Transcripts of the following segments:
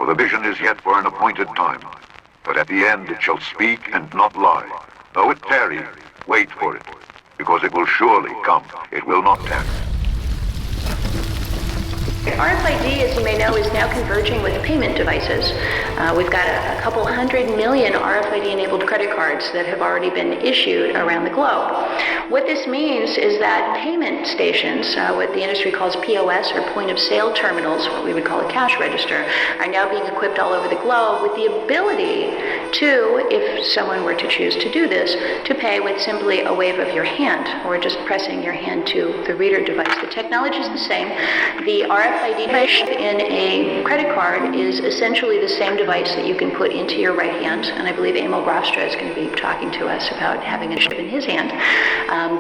For the vision is yet for an appointed time, but at the end it shall speak and not lie. Though it tarry, wait for it, because it will surely come. It will not tarry. RFID, as you may know, is now converging with payment devices. We've got a couple 100 million RFID-enabled credit cards that have already been issued around the globe. What this means is that payment stations, what the industry calls POS or point-of-sale terminals, what we would call a cash register, are now being equipped all over the globe with the ability to, if someone were to choose to do this, to pay with simply a wave of your hand or just pressing your hand to the reader device. The technology is the same. The RFID device in a credit card is essentially the same device that you can put into your right hand, and I believe Emil Grafstra is going to be talking to us about having a chip in his hand.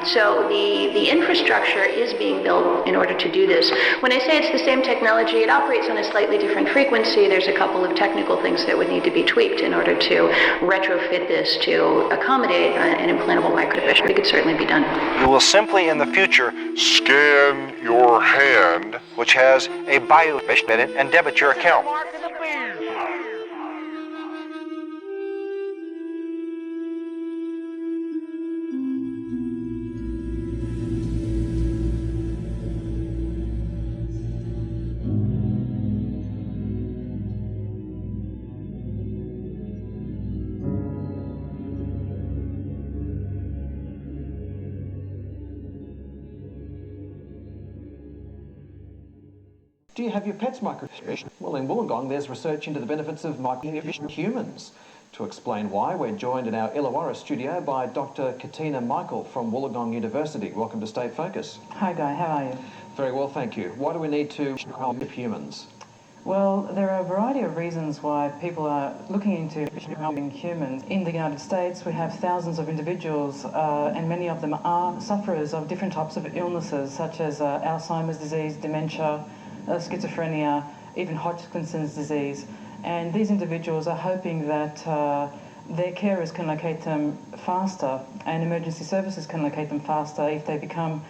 So the infrastructure is being built in order to do this. When I say it's the same technology, it operates on a slightly different frequency. There's a couple of technical things that would need to be tweaked in order to retrofit this to accommodate an implantable microchip. It could certainly be done. You will simply in the future scan your hand, which has a biochip in it, and debit your account. Do you have your pets microchipped? Well, in Wollongong, there's research into the benefits of microchipping humans. To explain why, we're joined in our Illawarra studio by Dr. Katina Michael from Wollongong University. Welcome to State Focus. Hi Guy, how are you? Very well, thank you. Why do we need to chip humans? Well, there are a variety of reasons why people are looking into helping humans. In the United States, we have thousands of individuals, and many of them are sufferers of different types of illnesses, such as Alzheimer's disease, dementia, schizophrenia, even Hodgkin's disease. And these individuals are hoping that their carers can locate them faster and emergency services can locate them faster if they become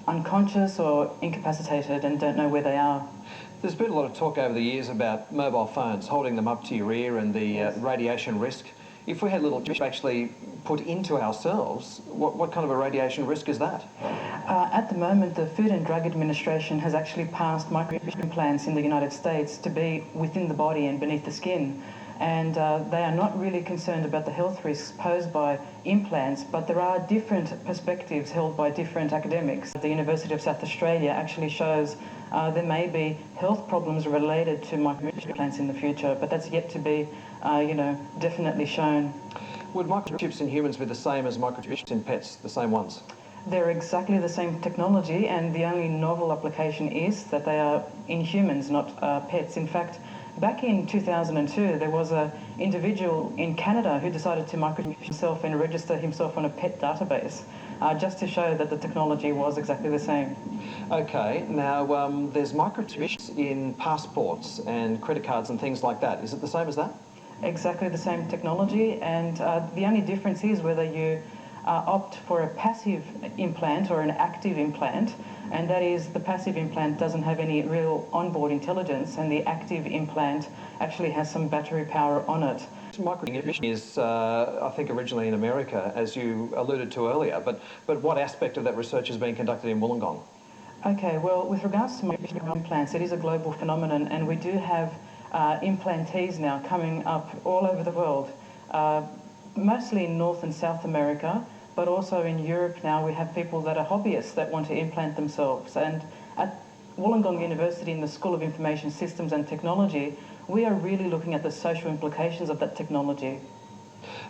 unconscious or incapacitated and don't know where they are. There's been a lot of talk over the years about mobile phones, holding them up to your ear and the radiation risk. If we had little chips actually put into ourselves, what kind of a radiation risk is that? At the moment, the Food and Drug Administration has actually passed microchip implants in the United States to be within the body and beneath the skin. And they are not really concerned about the health risks posed by implants, but there are different perspectives held by different academics. The University of South Australia actually shows there may be health problems related to microchip implants in the future, but that's yet to be, definitely shown. Would microchips in humans be the same as microchips in pets, the same ones? They're exactly the same technology, and the only novel application is that they are in humans, not pets. In fact, back in 2002, there was an individual in Canada who decided to microchip himself and register himself on a pet database, just to show that the technology was exactly the same. Okay, now there's microchips in passports and credit cards and things like that. Is it the same as that? Exactly the same technology, and the only difference is whether you opt for a passive implant or an active implant, and that is the passive implant doesn't have any real onboard intelligence, and the active implant actually has some battery power on it. Microchip is, I think, originally in America, as you alluded to earlier, but what aspect of that research is being conducted in Wollongong? Okay, well, with regards to microchip implants, it is a global phenomenon, and we do have implantees now coming up all over the world, mostly in North and South America, but also in Europe now we have people that are hobbyists that want to implant themselves. And at Wollongong University in the School of Information Systems and Technology, we are really looking at the social implications of that technology.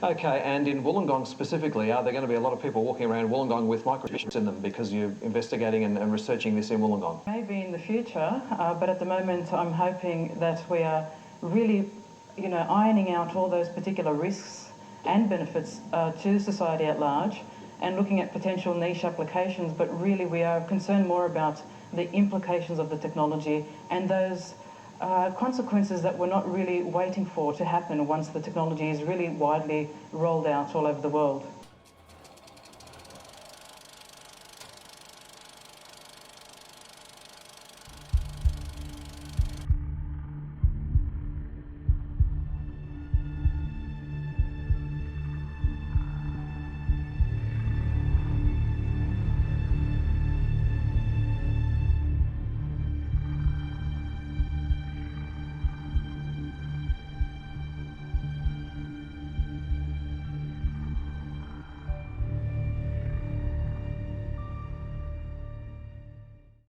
Okay, and in Wollongong specifically, are there going to be a lot of people walking around Wollongong with microchips in them because you're investigating and researching this in Wollongong? Maybe in the future, but at the moment I'm hoping that we are really, ironing out all those particular risks and benefits to society at large and looking at potential niche applications, but really we are concerned more about the implications of the technology and those consequences that we're not really waiting for to happen once the technology is really widely rolled out all over the world.